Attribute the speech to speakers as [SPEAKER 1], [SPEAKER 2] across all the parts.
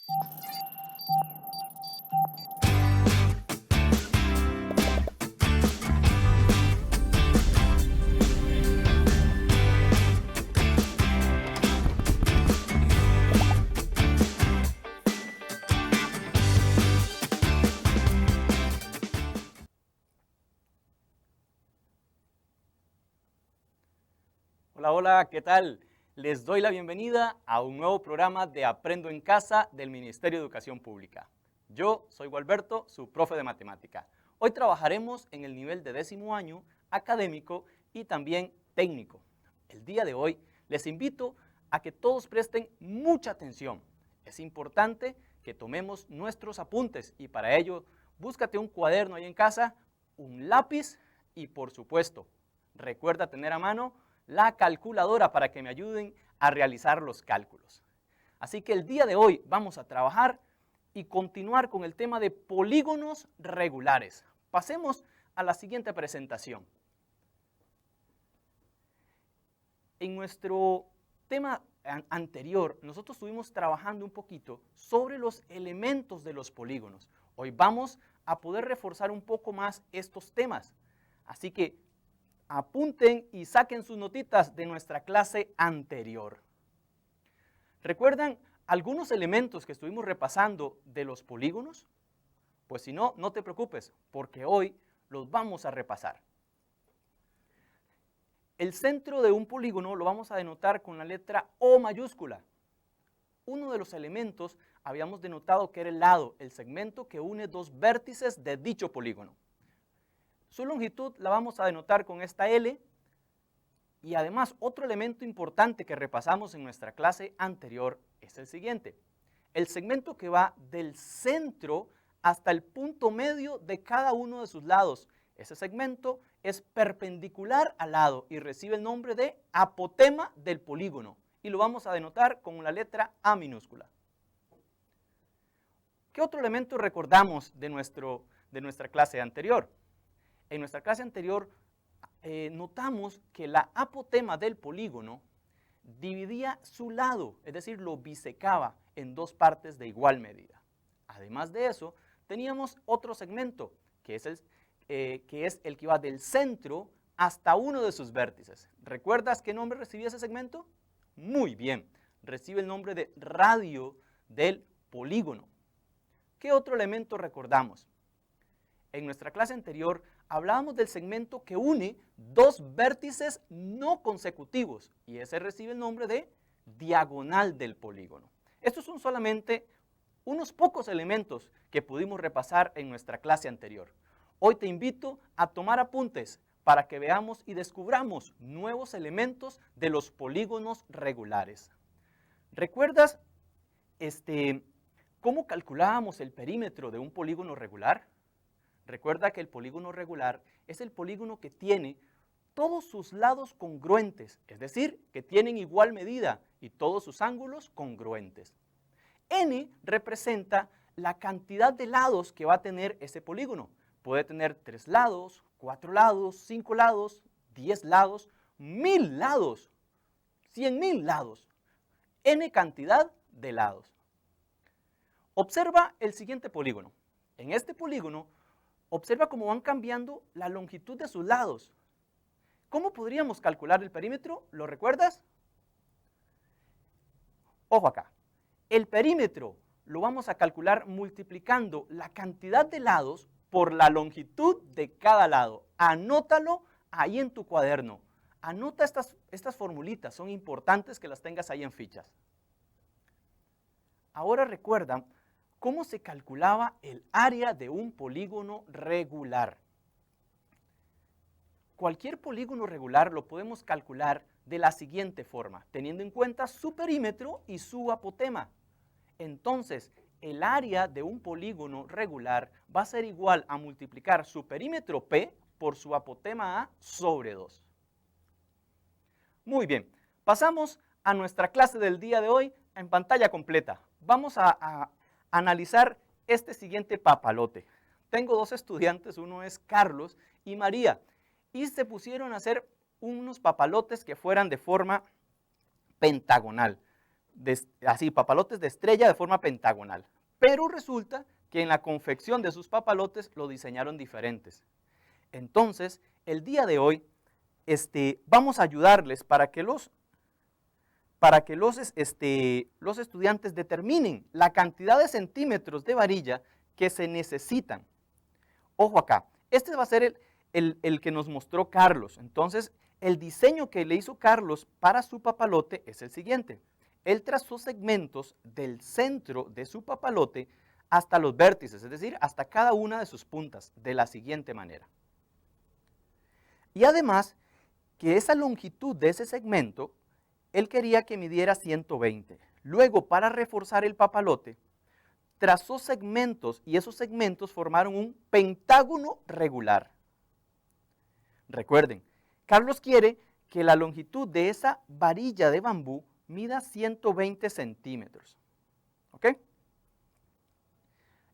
[SPEAKER 1] Hola, hola, ¿qué tal? Les doy la bienvenida a un nuevo programa de Aprendo en Casa del Ministerio de Educación Pública. Yo soy Gualberto, su profe de matemática. Hoy trabajaremos en el nivel de 10º año, académico y también técnico. El día de hoy les invito a que todos presten mucha atención. Es importante que tomemos nuestros apuntes y para ello búscate un cuaderno ahí en casa, un lápiz y por supuesto, recuerda tener a mano la calculadora para que me ayuden a realizar los cálculos. Así que el día de hoy vamos a trabajar y continuar con el tema de polígonos regulares. Pasemos a la siguiente presentación. En nuestro tema anterior, nosotros estuvimos trabajando un poquito sobre los elementos de los polígonos. Hoy vamos a poder reforzar un poco más estos temas. Así que apunten y saquen sus notitas de nuestra clase anterior. ¿Recuerdan algunos elementos que estuvimos repasando de los polígonos? Pues si no, no te preocupes, porque hoy los vamos a repasar. El centro de un polígono lo vamos a denotar con la letra O mayúscula. Uno de los elementos habíamos denotado que era el lado, el segmento que une dos vértices de dicho polígono. Su longitud la vamos a denotar con esta L y además otro elemento importante que repasamos en nuestra clase anterior es el siguiente. El segmento que va del centro hasta el punto medio de cada uno de sus lados. Ese segmento es perpendicular al lado y recibe el nombre de apotema del polígono y lo vamos a denotar con la letra A minúscula. ¿Qué otro elemento recordamos de nuestra clase anterior? En nuestra clase anterior notamos que la apotema del polígono dividía su lado, es decir, lo bisecaba en dos partes de igual medida. Además de eso, teníamos otro segmento, que es el que va del centro hasta uno de sus vértices. ¿Recuerdas qué nombre recibía ese segmento? Muy bien, recibe el nombre de radio del polígono. ¿Qué otro elemento recordamos? En nuestra clase anterior hablábamos del segmento que une dos vértices no consecutivos y ese recibe el nombre de diagonal del polígono. Estos son solamente unos pocos elementos que pudimos repasar en nuestra clase anterior. Hoy te invito a tomar apuntes para que veamos y descubramos nuevos elementos de los polígonos regulares. ¿Recuerdas cómo calculábamos el perímetro de un polígono regular? Recuerda que el polígono regular es el polígono que tiene todos sus lados congruentes, es decir, que tienen igual medida y todos sus ángulos congruentes. N representa la cantidad de lados que va a tener ese polígono. Puede tener 3 lados, 4 lados, 5 lados, 10 lados, 1000 lados, 100.000 lados. N cantidad de lados. Observa el siguiente polígono. En este polígono, observa cómo van cambiando la longitud de sus lados. ¿Cómo podríamos calcular el perímetro? ¿Lo recuerdas? Ojo acá. El perímetro lo vamos a calcular multiplicando la cantidad de lados por la longitud de cada lado. Anótalo ahí en tu cuaderno. Anota estas formulitas, son importantes que las tengas ahí en fichas. Ahora recuerda cómo se calculaba el área de un polígono regular. Cualquier polígono regular lo podemos calcular de la siguiente forma, teniendo en cuenta su perímetro y su apotema. Entonces, el área de un polígono regular va a ser igual a multiplicar su perímetro P por su apotema A sobre 2. Muy bien, pasamos a nuestra clase del día de hoy en pantalla completa. Vamos a analizar este siguiente papalote. Tengo dos estudiantes, uno es Carlos y María, y se pusieron a hacer unos papalotes que fueran de forma pentagonal. así, papalotes de estrella de forma pentagonal. Pero resulta que en la confección de sus papalotes lo diseñaron diferentes. Entonces, el día de hoy vamos a ayudarles para que los estudiantes determinen la cantidad de centímetros de varilla que se necesitan. Ojo acá, este va a ser el que nos mostró Carlos. Entonces, el diseño que le hizo Carlos para su papalote es el siguiente. Él trazó segmentos del centro de su papalote hasta los vértices, es decir, hasta cada una de sus puntas, de la siguiente manera. Y además, que esa longitud de ese segmento, él quería que midiera 120. Luego, para reforzar el papalote, trazó segmentos y esos segmentos formaron un pentágono regular. Recuerden, Carlos quiere que la longitud de esa varilla de bambú mida 120 centímetros. ¿Ok?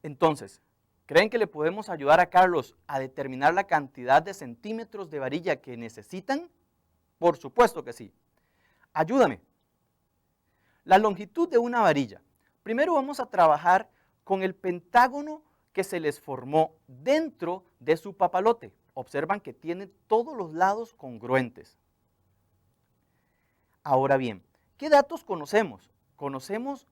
[SPEAKER 1] Entonces, ¿creen que le podemos ayudar a Carlos a determinar la cantidad de centímetros de varilla que necesitan? Por supuesto que sí. Ayúdame. La longitud de una varilla. Primero vamos a trabajar con el pentágono que se les formó dentro de su papalote. Observan que tiene todos los lados congruentes. Ahora bien, ¿qué datos conocemos? Conocemos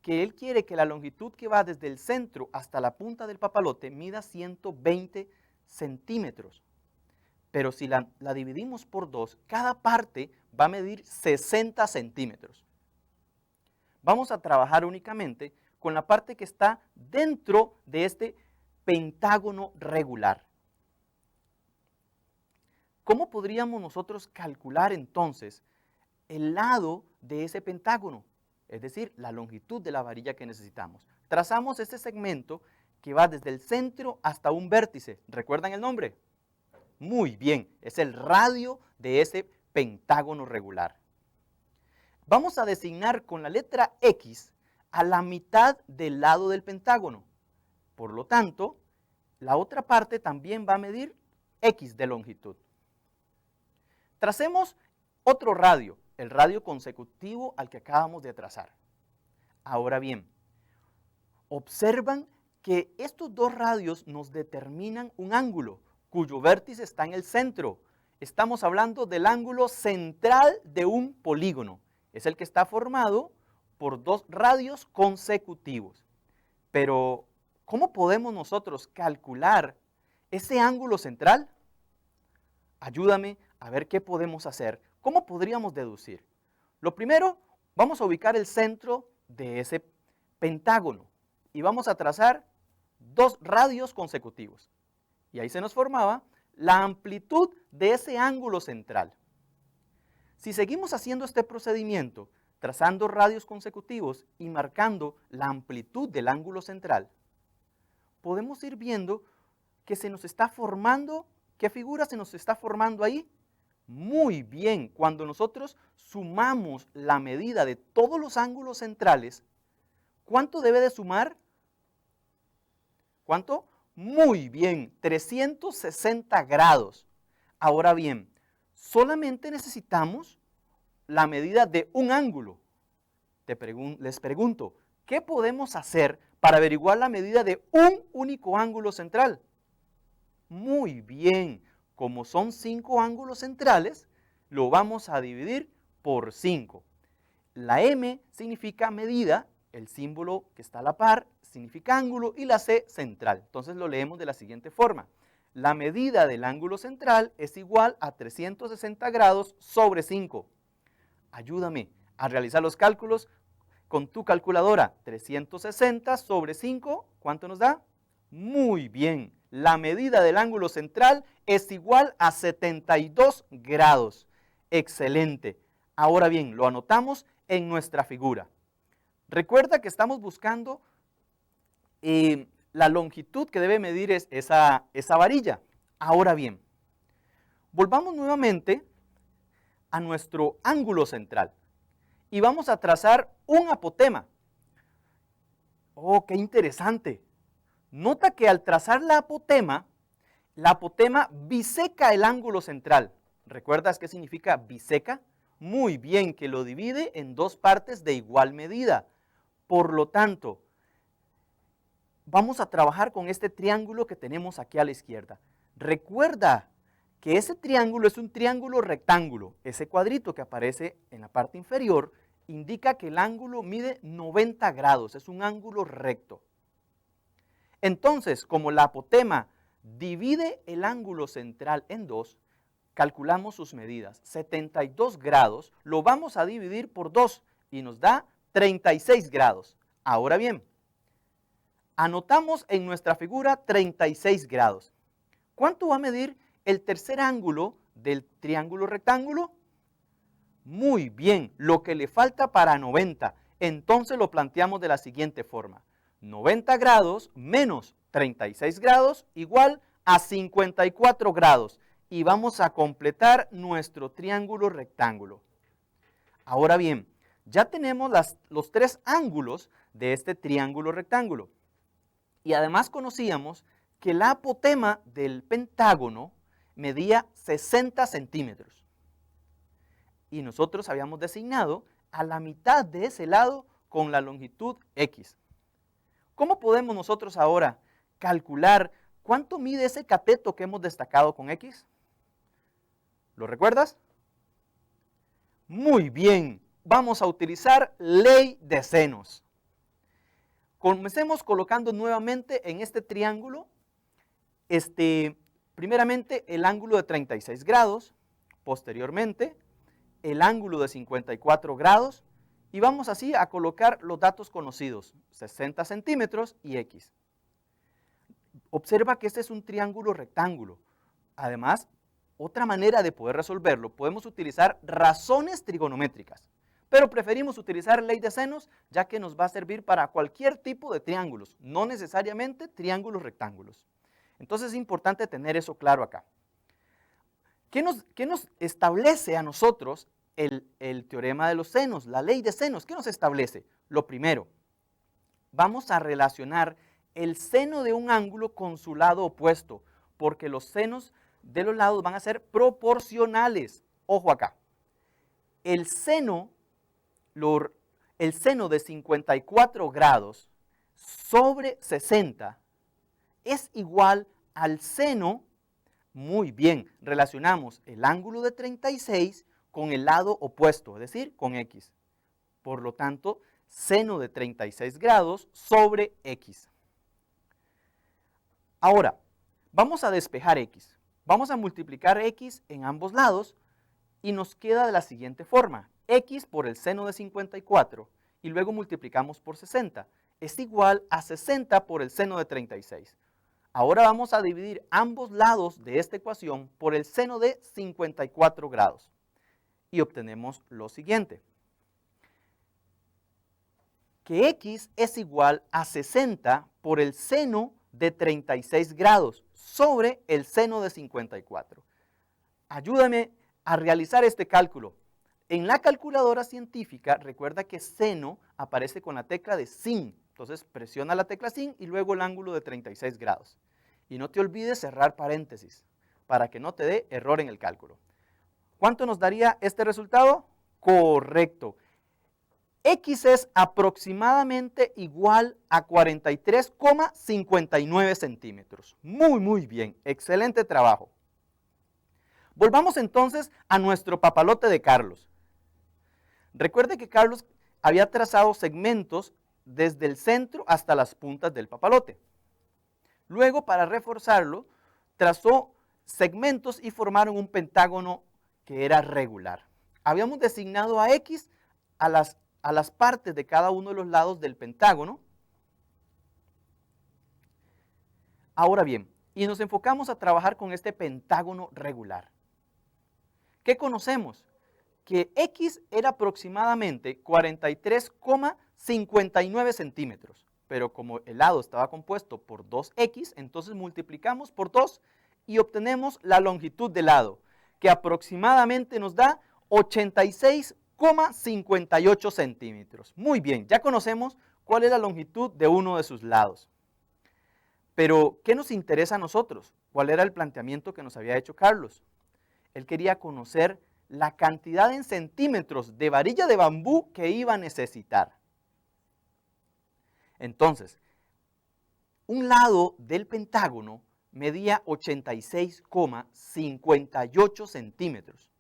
[SPEAKER 1] que él quiere que la longitud que va desde el centro hasta la punta del papalote mida 120 centímetros. Pero si la dividimos por 2, cada parte va a medir 60 centímetros. Vamos a trabajar únicamente con la parte que está dentro de este pentágono regular. ¿Cómo podríamos nosotros calcular entonces el lado de ese pentágono? Es decir, la longitud de la varilla que necesitamos. Trazamos este segmento que va desde el centro hasta un vértice. ¿Recuerdan el nombre? Muy bien, es el radio de ese pentágono regular. Vamos a designar con la letra X a la mitad del lado del pentágono. Por lo tanto, la otra parte también va a medir X de longitud. Tracemos otro radio, el radio consecutivo al que acabamos de trazar. Ahora bien, observan que estos dos radios nos determinan un ángulo cuyo vértice está en el centro. Estamos hablando del ángulo central de un polígono. Es el que está formado por dos radios consecutivos. Pero, ¿cómo podemos nosotros calcular ese ángulo central? Ayúdame a ver qué podemos hacer. ¿Cómo podríamos deducir? Lo primero, vamos a ubicar el centro de ese pentágono y vamos a trazar dos radios consecutivos. Y ahí se nos formaba la amplitud de ese ángulo central. Si seguimos haciendo este procedimiento, trazando radios consecutivos y marcando la amplitud del ángulo central, podemos ir viendo que se nos está formando, ¿qué figura se nos está formando ahí? Muy bien, cuando nosotros sumamos la medida de todos los ángulos centrales, ¿cuánto debe de sumar? ¿Cuánto? Muy bien, 360 grados. Ahora bien, solamente necesitamos la medida de un ángulo. Les pregunto, ¿qué podemos hacer para averiguar la medida de un único ángulo central? Muy bien, como son 5 ángulos centrales, lo vamos a dividir por 5. La M significa medida, el símbolo que está a la par significa ángulo y la C central. Entonces lo leemos de la siguiente forma. La medida del ángulo central es igual a 360 grados sobre 5. Ayúdame a realizar los cálculos con tu calculadora. 360 sobre 5, ¿cuánto nos da? Muy bien, la medida del ángulo central es igual a 72 grados. Excelente. Ahora bien, lo anotamos en nuestra figura. Recuerda que estamos buscando la longitud que debe medir esa varilla. Ahora bien, volvamos nuevamente a nuestro ángulo central y vamos a trazar un apotema. ¡Oh, qué interesante! Nota que al trazar la apotema biseca el ángulo central. ¿Recuerdas qué significa biseca? Muy bien, que lo divide en dos partes de igual medida. Por lo tanto, vamos a trabajar con este triángulo que tenemos aquí a la izquierda. Recuerda que ese triángulo es un triángulo rectángulo. Ese cuadrito que aparece en la parte inferior indica que el ángulo mide 90 grados, es un ángulo recto. Entonces, como la apotema divide el ángulo central en dos, calculamos sus medidas. 72 grados lo vamos a dividir por 2 y nos da 36 grados. Ahora bien, anotamos en nuestra figura 36 grados. ¿Cuánto va a medir el tercer ángulo del triángulo rectángulo? Muy bien, lo que le falta para 90. Entonces lo planteamos de la siguiente forma. 90 grados menos 36 grados igual a 54 grados. Y vamos a completar nuestro triángulo rectángulo. Ahora bien, ya tenemos los tres ángulos de este triángulo rectángulo. Y además conocíamos que la apotema del pentágono medía 60 centímetros. Y nosotros habíamos designado a la mitad de ese lado con la longitud X. ¿Cómo podemos nosotros ahora calcular cuánto mide ese cateto que hemos destacado con X? ¿Lo recuerdas? Muy bien, vamos a utilizar ley de senos. Comencemos colocando nuevamente en este triángulo, primeramente el ángulo de 36 grados, posteriormente el ángulo de 54 grados, y vamos así a colocar los datos conocidos, 60 centímetros y X. Observa que este es un triángulo rectángulo. Además, otra manera de poder resolverlo, podemos utilizar razones trigonométricas, pero preferimos utilizar ley de senos ya que nos va a servir para cualquier tipo de triángulos, no necesariamente triángulos rectángulos. Entonces es importante tener eso claro acá. ¿Qué nos establece a nosotros el teorema de los senos, la ley de senos? ¿Qué nos establece? Lo primero, vamos a relacionar el seno de un ángulo con su lado opuesto, porque los senos de los lados van a ser proporcionales. Ojo acá. El seno de 54 grados sobre 60 es igual al seno. Muy bien, relacionamos el ángulo de 36 con el lado opuesto, es decir, con X. Por lo tanto, seno de 36 grados sobre X. Ahora, vamos a despejar X. Vamos a multiplicar X en ambos lados y nos queda de la siguiente forma. X por el seno de 54 y luego multiplicamos por 60. Es igual a 60 por el seno de 36. Ahora vamos a dividir ambos lados de esta ecuación por el seno de 54 grados. Y obtenemos lo siguiente. Que X es igual a 60 por el seno de 36 grados sobre el seno de 54. Ayúdame a realizar este cálculo. En la calculadora científica, recuerda que seno aparece con la tecla de sin. Entonces presiona la tecla sin y luego el ángulo de 36 grados. Y no te olvides cerrar paréntesis para que no te dé error en el cálculo. ¿Cuánto nos daría este resultado? Correcto. X es aproximadamente igual a 43,59 centímetros. Muy bien, excelente trabajo. Volvamos entonces a nuestro papalote de Carlos. Recuerde que Carlos había trazado segmentos desde el centro hasta las puntas del papalote. Luego, para reforzarlo, trazó segmentos y formaron un pentágono que era regular. Habíamos designado a X a las partes de cada uno de los lados del pentágono. Ahora bien, y nos enfocamos a trabajar con este pentágono regular. ¿Qué conocemos? Que X era aproximadamente 43,59 centímetros, pero como el lado estaba compuesto por 2X, entonces multiplicamos por 2 y obtenemos la longitud del lado, que aproximadamente nos da 86,58 centímetros. Muy bien, ya conocemos cuál es la longitud de uno de sus lados. Pero, ¿qué nos interesa a nosotros? ¿Cuál era el planteamiento que nos había hecho Carlos? Él quería conocer la cantidad en centímetros de varilla de bambú que iba a necesitar. Entonces, un lado del pentágono medía 86,58 centímetros.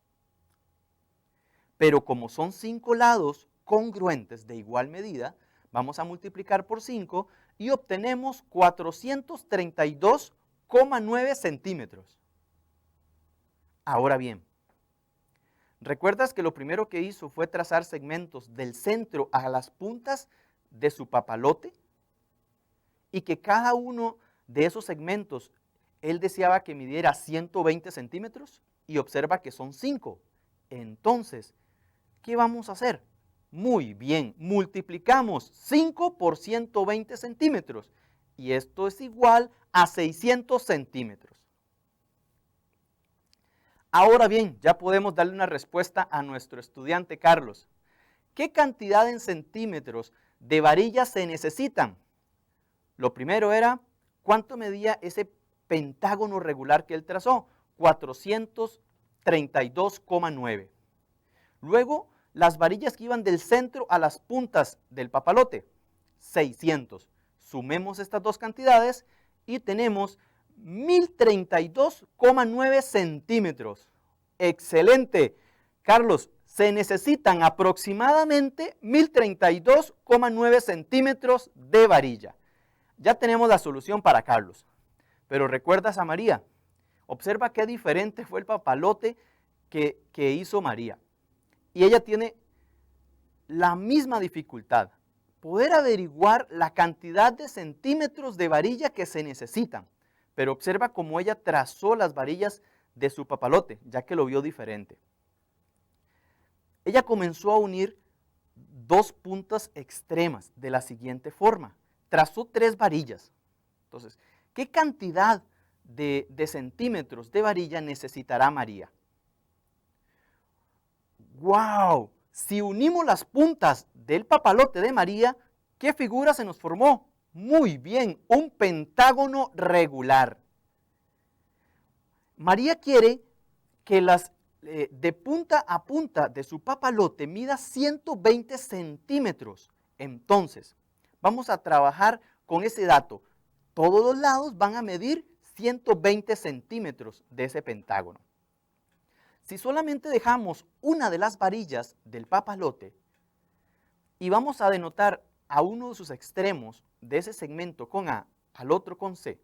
[SPEAKER 1] Pero como son 5 lados congruentes de igual medida, vamos a multiplicar por 5 y obtenemos 432,9 centímetros. Ahora bien, ¿recuerdas que lo primero que hizo fue trazar segmentos del centro a las puntas de su papalote? Y que cada uno de esos segmentos él deseaba que midiera 120 centímetros y observa que son 5. Entonces, ¿qué vamos a hacer? Muy bien, multiplicamos 5 por 120 centímetros y esto es igual a 600 centímetros. Ahora bien, ya podemos darle una respuesta a nuestro estudiante Carlos. ¿Qué cantidad en centímetros de varillas se necesitan? Lo primero era, ¿cuánto medía ese pentágono regular que él trazó? 432,9. Luego, las varillas que iban del centro a las puntas del papalote, 600. Sumemos estas dos cantidades y tenemos 1032,9 centímetros. Excelente. Carlos, se necesitan aproximadamente 1032,9 centímetros de varilla. Ya tenemos la solución para Carlos. Pero ¿recuerdas a María? Observa qué diferente fue el papalote que hizo María. Y ella tiene la misma dificultad, poder averiguar la cantidad de centímetros de varilla que se necesitan. Pero observa cómo ella trazó las varillas de su papalote, ya que lo vio diferente. Ella comenzó a unir dos puntas extremas de la siguiente forma. Trazó 3 varillas. Entonces, ¿qué cantidad de centímetros de varilla necesitará María? ¡Wow! Si unimos las puntas del papalote de María, ¿qué figura se nos formó? Muy bien, un pentágono regular. María quiere que de punta a punta de su papalote mida 120 centímetros. Entonces, vamos a trabajar con ese dato. Todos los lados van a medir 120 centímetros de ese pentágono. Si solamente dejamos una de las varillas del papalote y vamos a denotar a uno de sus extremos de ese segmento con A, al otro con C,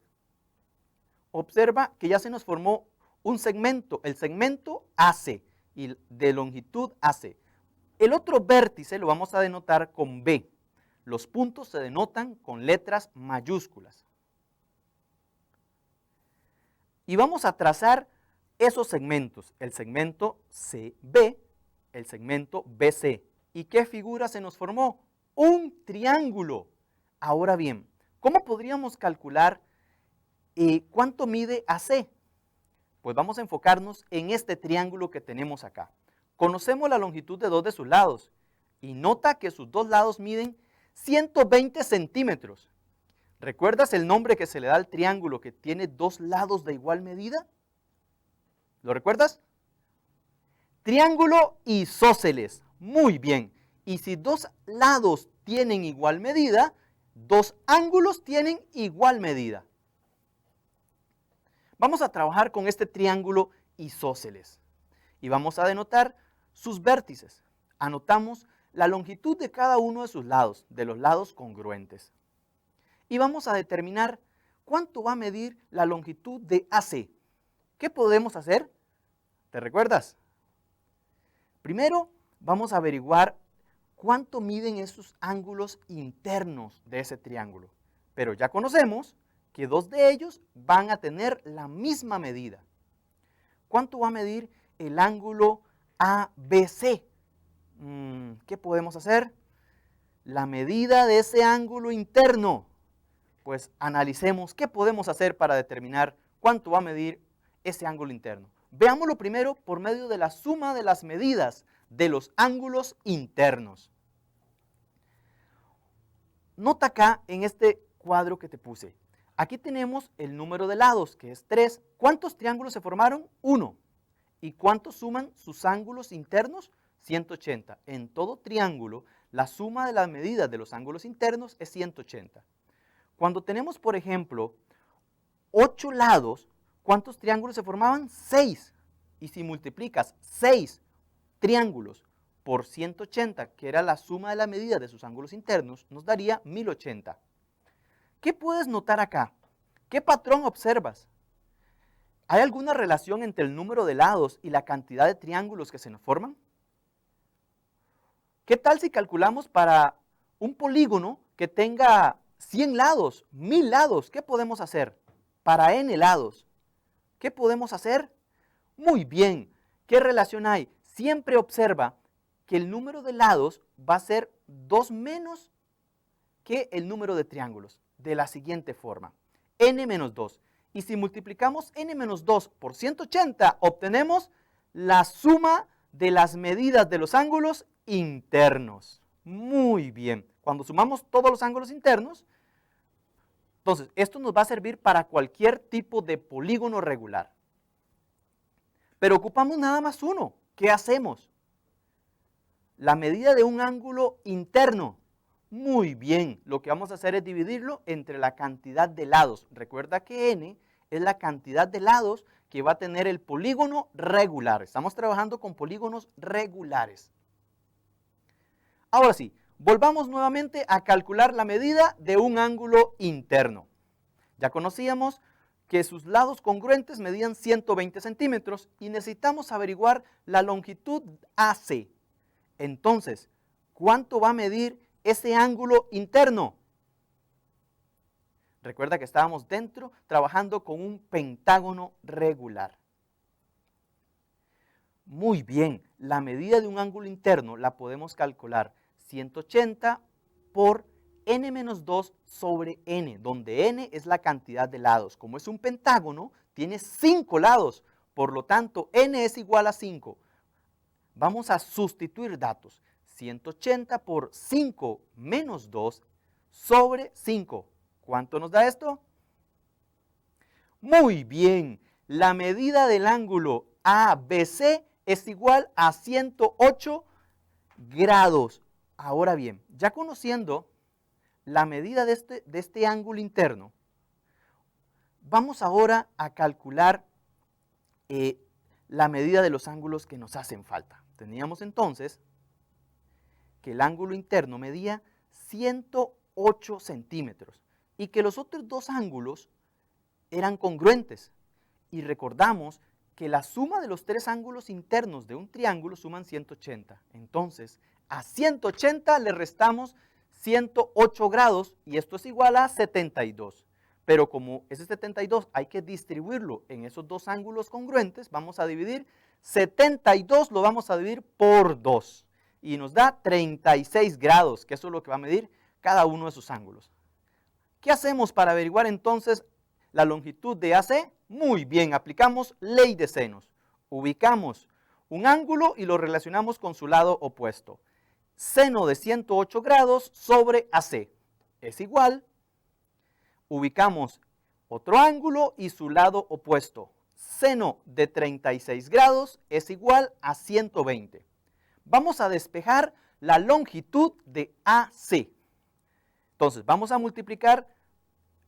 [SPEAKER 1] observa que ya se nos formó un segmento, el segmento AC, y de longitud AC. El otro vértice lo vamos a denotar con B. Los puntos se denotan con letras mayúsculas. Y vamos a trazar esos segmentos, el segmento CB, el segmento BC. ¿Y qué figura se nos formó? Un triángulo. Ahora bien, ¿cómo podríamos calcular cuánto mide AC? Pues vamos a enfocarnos en este triángulo que tenemos acá. Conocemos la longitud de 2 de sus lados y nota que sus 2 lados miden 120 centímetros. ¿Recuerdas el nombre que se le da al triángulo que tiene 2 lados de igual medida? ¿Lo recuerdas? Triángulo isósceles. Muy bien. Y si 2 lados tienen igual medida, 2 ángulos tienen igual medida. Vamos a trabajar con este triángulo isósceles y vamos a denotar sus vértices. Anotamos la longitud de cada uno de sus lados, de los lados congruentes. Y vamos a determinar cuánto va a medir la longitud de AC. ¿Qué podemos hacer? ¿Te recuerdas? Primero vamos a averiguar cuánto miden esos ángulos internos de ese triángulo. Pero ya conocemos que 2 de ellos van a tener la misma medida. ¿Cuánto va a medir el ángulo ABC? ¿Qué podemos hacer? La medida de ese ángulo interno. Pues analicemos qué podemos hacer para determinar cuánto va a medir ese ángulo interno. Veámoslo primero por medio de la suma de las medidas de los ángulos internos. Nota acá en este cuadro que te puse. Aquí tenemos el número de lados, que es 3. ¿Cuántos triángulos se formaron? 1. ¿Y cuánto suman sus ángulos internos? 180. En todo triángulo, la suma de las medidas de los ángulos internos es 180. Cuando tenemos, por ejemplo, 8 lados, ¿cuántos triángulos se formaban? 6. Y si multiplicas 6 triángulos por 180, que era la suma de la medida de sus ángulos internos, nos daría 1080. ¿Qué puedes notar acá? ¿Qué patrón observas? ¿Hay alguna relación entre el número de lados y la cantidad de triángulos que se nos forman? ¿Qué tal si calculamos para un polígono que tenga 100 lados, 1000 lados? ¿Qué podemos hacer? Para n lados, ¿qué podemos hacer? Muy bien, ¿qué relación hay? Siempre observa que el número de lados va a ser 2 menos que el número de triángulos, de la siguiente forma, n menos 2. Y si multiplicamos n menos 2 por 180, obtenemos la suma de las medidas de los ángulos internos. Muy bien, cuando sumamos todos los ángulos internos, entonces esto nos va a servir para cualquier tipo de polígono regular. Pero ocupamos nada más uno. ¿Qué hacemos? La medida de un ángulo interno. Muy bien, lo que vamos a hacer es dividirlo entre la cantidad de lados. Recuerda que n es la cantidad de lados que va a tener el polígono regular. Estamos trabajando con polígonos regulares. Ahora sí, volvamos nuevamente a calcular la medida de un ángulo interno. Ya conocíamos que sus lados congruentes medían 120 centímetros y necesitamos averiguar la longitud AC. Entonces, ¿cuánto va a medir ese ángulo interno? Recuerda que estábamos dentro trabajando con un pentágono regular. Muy bien, la medida de un ángulo interno la podemos calcular 180 por n menos 2 sobre n, donde n es la cantidad de lados. Como es un pentágono, tiene 5 lados, por lo tanto n es igual a 5. Vamos a sustituir datos. 180 por 5 menos 2 sobre 5. ¿Cuánto nos da esto? Muy bien, la medida del ángulo ABC es igual a 108 grados. Ahora bien, ya conociendo la medida de este ángulo interno, vamos ahora a calcular la medida de los ángulos que nos hacen falta. Teníamos entonces que el ángulo interno medía 108 centímetros y que los otros dos ángulos eran congruentes. Y recordamos que la suma de los tres ángulos internos de un triángulo suman 180. Entonces, a 180 le restamos 108 grados y esto es igual a 72. Pero como ese 72 hay que distribuirlo en esos dos ángulos congruentes, vamos a dividir 72, lo vamos a dividir por 2. Y nos da 36 grados, que eso es lo que va a medir cada uno de sus ángulos. ¿Qué hacemos para averiguar entonces la longitud de AC? Muy bien, aplicamos ley de senos. Ubicamos un ángulo y lo relacionamos con su lado opuesto. Seno de 108 grados sobre AC es igual. Ubicamos otro ángulo y su lado opuesto. Seno de 36 grados es igual a 120. Vamos a despejar la longitud de AC. Entonces, vamos a multiplicar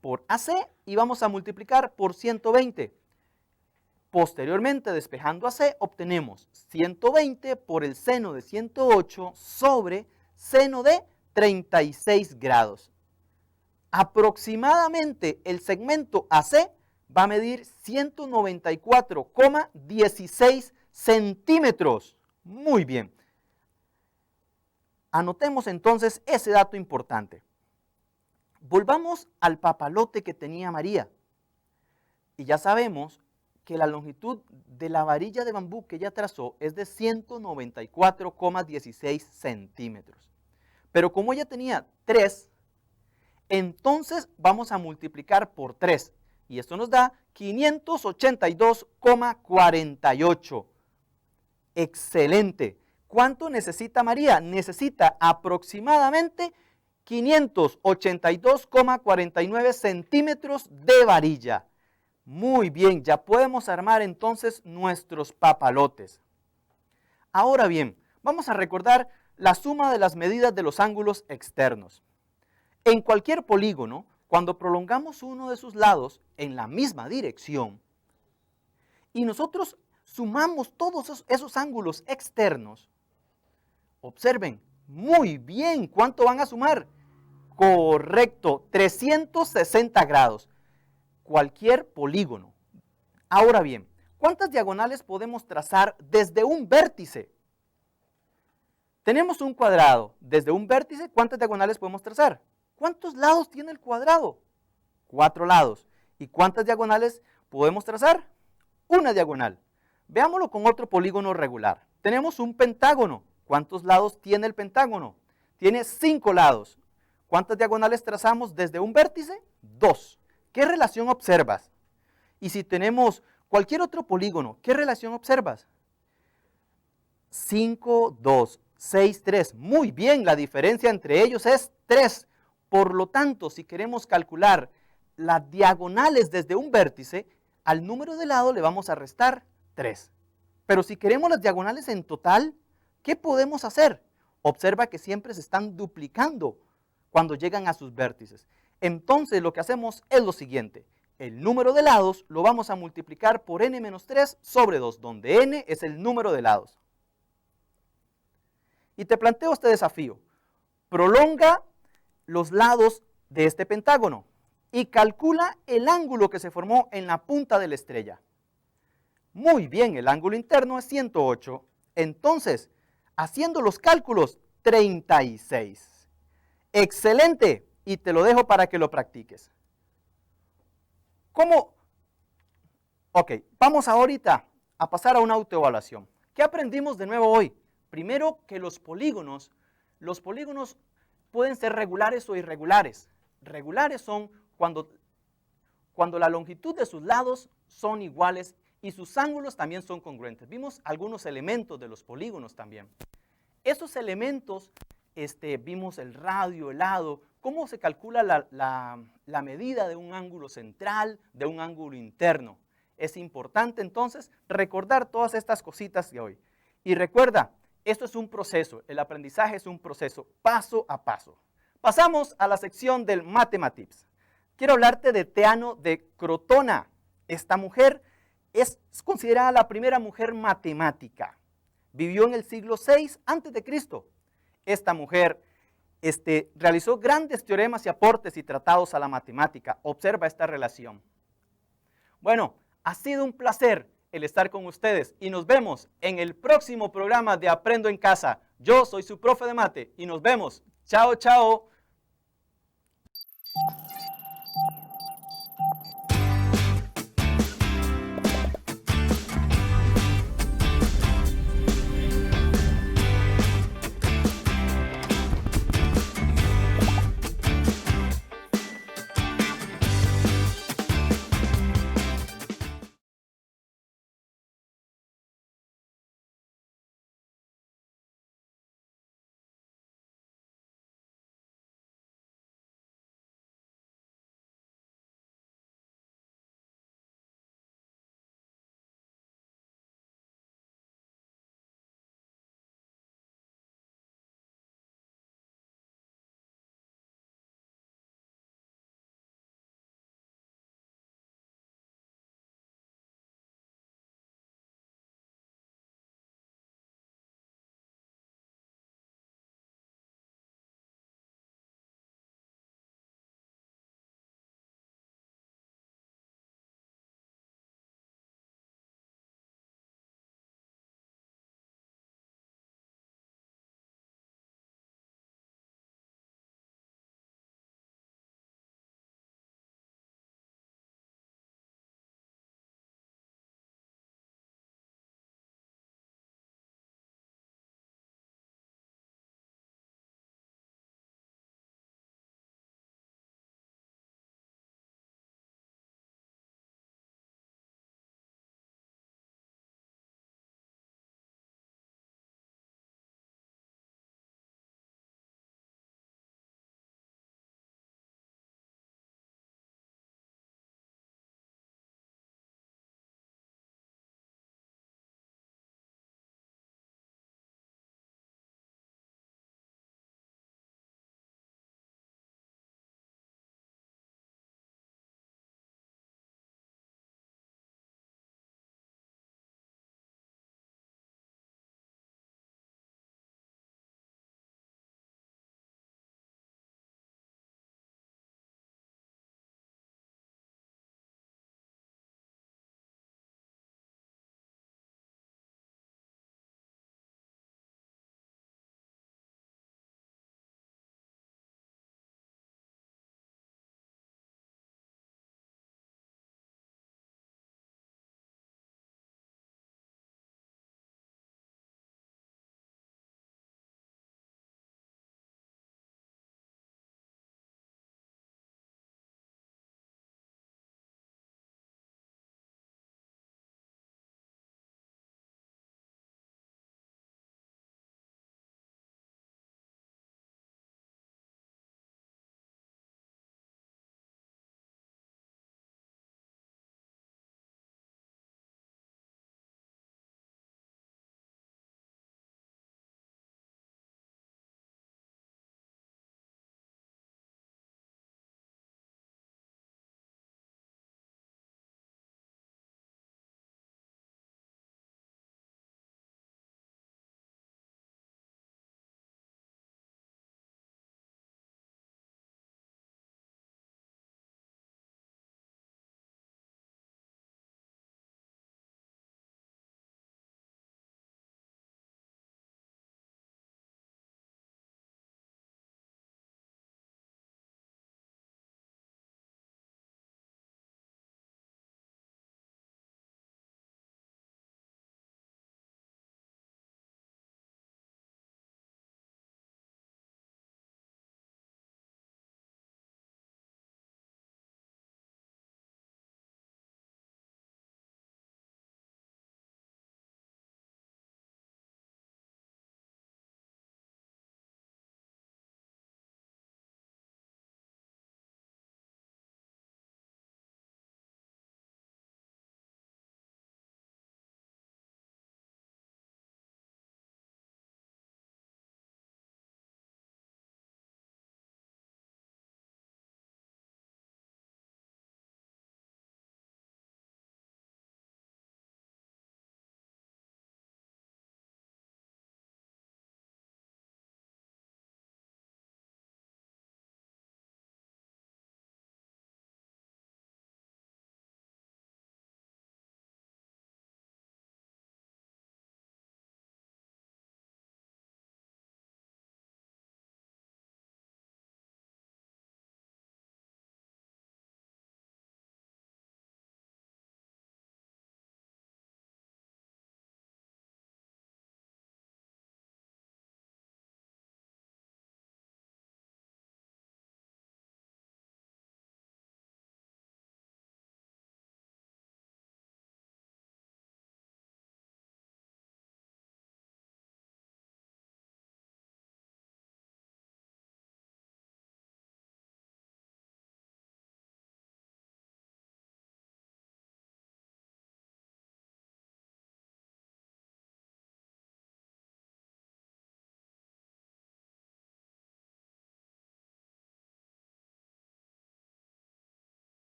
[SPEAKER 1] por AC y vamos a multiplicar por 120. Posteriormente, despejando AC, obtenemos 120 por el seno de 108 sobre seno de 36 grados. Aproximadamente el segmento AC va a medir 194,16 centímetros. Muy bien. Anotemos entonces ese dato importante. Volvamos al papalote que tenía María. Y ya sabemos que la longitud de la varilla de bambú que ella trazó es de 194,16 centímetros. Pero como ella tenía 3, entonces vamos a multiplicar por 3. Y esto nos da 582,48. Excelente. ¿Cuánto necesita María? Necesita aproximadamente 582,49 centímetros de varilla. Muy bien, ya podemos armar entonces nuestros papalotes. Ahora bien, vamos a recordar la suma de las medidas de los ángulos externos. En cualquier polígono, cuando prolongamos uno de sus lados en la misma dirección y nosotros sumamos todos esos ángulos externos, observen, muy bien, ¿cuánto van a sumar? Correcto, 360 grados. Cualquier polígono. Ahora bien, ¿cuántas diagonales podemos trazar desde un vértice? Tenemos un cuadrado. Desde un vértice, ¿cuántas diagonales podemos trazar? ¿Cuántos lados tiene el cuadrado? 4 lados. ¿Y cuántas diagonales podemos trazar? Una diagonal. Veámoslo con otro polígono regular. Tenemos un pentágono. ¿Cuántos lados tiene el pentágono? Tiene 5 lados. ¿Cuántas diagonales trazamos desde un vértice? 2. ¿Qué relación observas? Y si tenemos cualquier otro polígono, ¿qué relación observas? 5, 2, 6, 3. Muy bien, la diferencia entre ellos es 3. Por lo tanto, si queremos calcular las diagonales desde un vértice, al número de lado le vamos a restar 3. Pero si queremos las diagonales en total, ¿qué podemos hacer? Observa que siempre se están duplicando cuando llegan a sus vértices. Entonces lo que hacemos es lo siguiente. El número de lados lo vamos a multiplicar por n-3 sobre 2, donde n es el número de lados. Y te planteo este desafío. Prolonga los lados de este pentágono y calcula el ángulo que se formó en la punta de la estrella. Muy bien, el ángulo interno es 108. Entonces, haciendo los cálculos, 36. Excelente, y te lo dejo para que lo practiques. ¿Cómo? Ok, vamos ahorita a pasar a una autoevaluación. ¿Qué aprendimos de nuevo hoy? Primero, que los polígonos pueden ser regulares o irregulares. Regulares son cuando la longitud de sus lados son iguales y sus ángulos también son congruentes. Vimos algunos elementos de los polígonos también. Esos elementos, vimos el radio, el lado, cómo se calcula la medida de un ángulo central, de un ángulo interno. Es importante entonces recordar todas estas cositas de hoy. Y recuerda, esto es un proceso, el aprendizaje es un proceso paso a paso. Pasamos a la sección del Mathematips. Quiero hablarte de Teano de Crotona. Esta mujer es considerada la primera mujer matemática. Vivió en el siglo VI a.C. Esta mujer realizó grandes teoremas y aportes y tratados a la matemática. Observa esta relación. Bueno, ha sido un placer el estar con ustedes y nos vemos en el próximo programa de Aprendo en Casa. Yo soy su profe de mate y nos vemos. Chao, chao.